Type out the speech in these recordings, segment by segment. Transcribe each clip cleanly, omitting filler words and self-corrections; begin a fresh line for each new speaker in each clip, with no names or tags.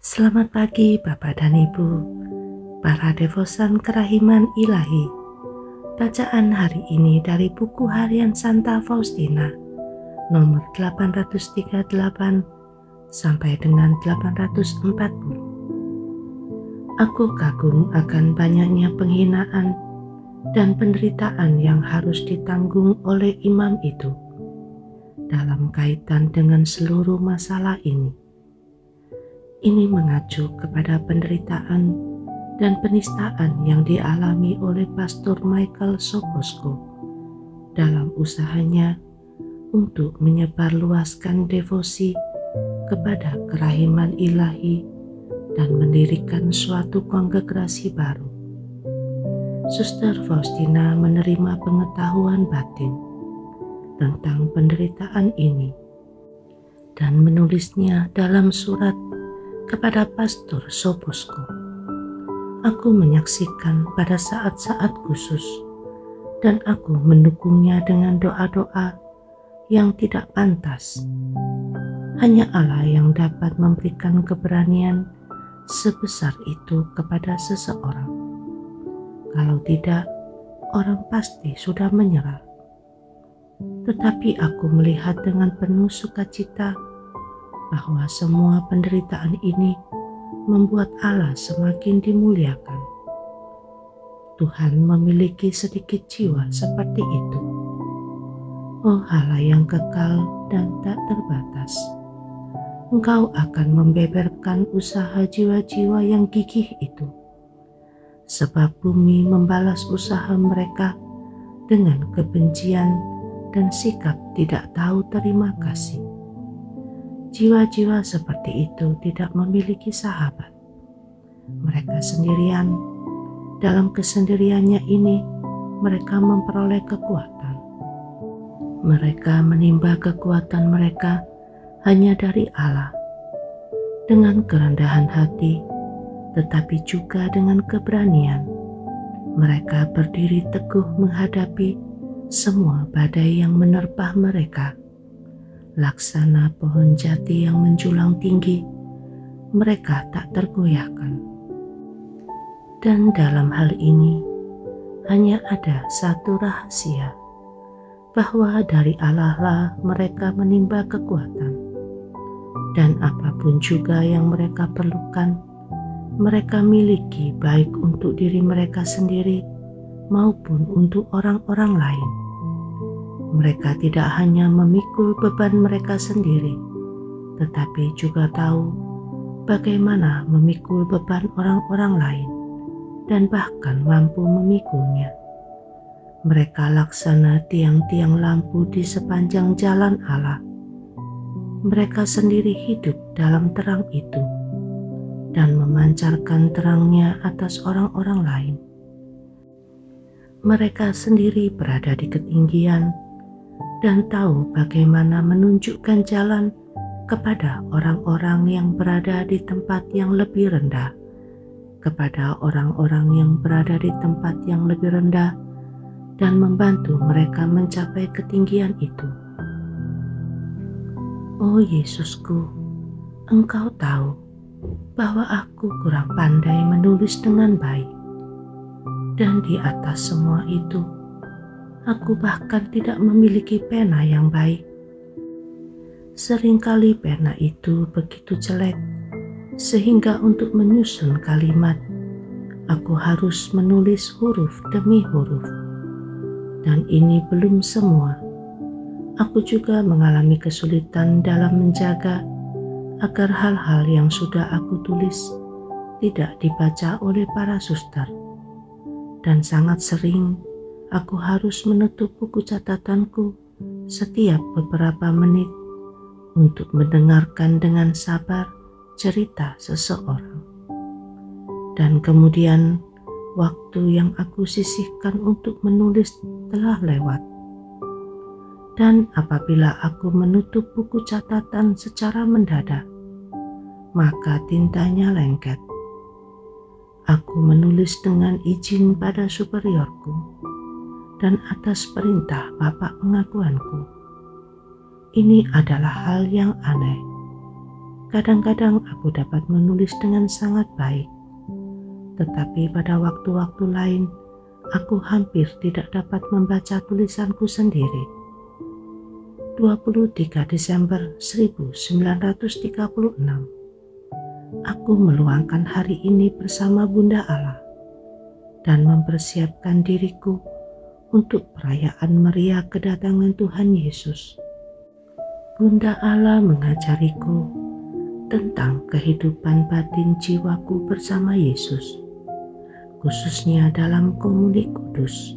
Selamat pagi Bapak dan Ibu, para devosan kerahiman ilahi. Bacaan hari ini dari buku harian Santa Faustina, nomor 838 sampai dengan 840. Aku kagum akan banyaknya penghinaan dan penderitaan yang harus ditanggung oleh imam itu dalam kaitan dengan seluruh masalah ini. Ini mengacu kepada penderitaan dan penistaan yang dialami oleh Pastor Michael Soposko dalam usahanya untuk menyebarluaskan devosi kepada kerahiman ilahi dan mendirikan suatu kongregasi baru. Suster Faustina menerima pengetahuan batin tentang penderitaan ini dan menulisnya dalam surat kepada Pastor Soposko. Aku menyaksikan pada saat-saat khusus dan aku mendukungnya dengan doa-doa yang tidak pantas. Hanya Allah yang dapat memberikan keberanian sebesar itu kepada seseorang. Kalau tidak, orang pasti sudah menyerah. Tetapi aku melihat dengan penuh sukacita bahwa semua penderitaan ini membuat Allah semakin dimuliakan. Tuhan memiliki sedikit jiwa seperti itu. Oh Allah yang kekal dan tak terbatas, Engkau akan membeberkan usaha jiwa-jiwa yang gigih itu, sebab bumi membalas usaha mereka dengan kebencian dan sikap tidak tahu terima kasih. Jiwa-jiwa seperti itu tidak memiliki sahabat. Mereka sendirian. Dalam kesendiriannya ini, mereka memperoleh kekuatan. Mereka menimba kekuatan mereka hanya dari Allah, dengan kerendahan hati, tetapi juga dengan keberanian. Mereka berdiri teguh menghadapi semua badai yang menerpa mereka. Laksana pohon jati yang menjulang tinggi, mereka tak tergoyahkan. Dan dalam hal ini, hanya ada satu rahasia, bahwa dari Allah lah mereka menimba kekuatan. Dan apapun juga yang mereka perlukan, mereka miliki baik untuk diri mereka sendiri maupun untuk orang-orang lain. Mereka tidak hanya memikul beban mereka sendiri, tetapi juga tahu bagaimana memikul beban orang-orang lain dan bahkan mampu memikulnya. Mereka laksana tiang-tiang lampu di sepanjang jalan Allah. Mereka sendiri hidup dalam terang itu dan memancarkan terangnya atas orang-orang lain. Mereka sendiri berada di ketinggian dan tahu bagaimana menunjukkan jalan kepada orang-orang yang berada di tempat yang lebih rendah, kepada orang-orang yang berada di tempat yang lebih rendah, dan membantu mereka mencapai ketinggian itu. Oh Yesusku, Engkau tahu bahwa aku kurang pandai menulis dengan baik, dan di atas semua itu, aku bahkan tidak memiliki pena yang baik. Seringkali pena itu begitu jelek, sehingga untuk menyusun kalimat, aku harus menulis huruf demi huruf. Dan ini belum semua. Aku juga mengalami kesulitan dalam menjaga agar hal-hal yang sudah aku tulis tidak dibaca oleh para suster. Dan sangat sering aku harus menutup buku catatanku setiap beberapa menit untuk mendengarkan dengan sabar cerita seseorang. Dan kemudian waktu yang aku sisihkan untuk menulis telah lewat. Dan apabila aku menutup buku catatan secara mendadak, maka tintanya lengket. Aku menulis dengan izin pada superiorku dan atas perintah bapak pengakuanku. Ini adalah hal yang aneh. Kadang-kadang aku dapat menulis dengan sangat baik, tetapi pada waktu-waktu lain, aku hampir tidak dapat membaca tulisanku sendiri. 23 Desember 1936. Aku meluangkan hari ini bersama Bunda Allah dan mempersiapkan diriku untuk perayaan meriah kedatangan Tuhan Yesus. Bunda Allah mengajariku tentang kehidupan batin jiwaku bersama Yesus, khususnya dalam komuni kudus.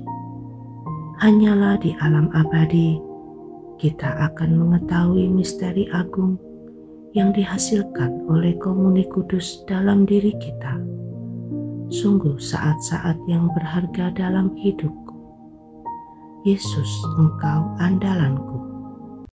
Hanyalah di alam abadi kita akan mengetahui misteri agung yang dihasilkan oleh komuni kudus dalam diri kita. Sungguh saat-saat yang berharga dalam hidupku. Yesus, Engkau andalanku.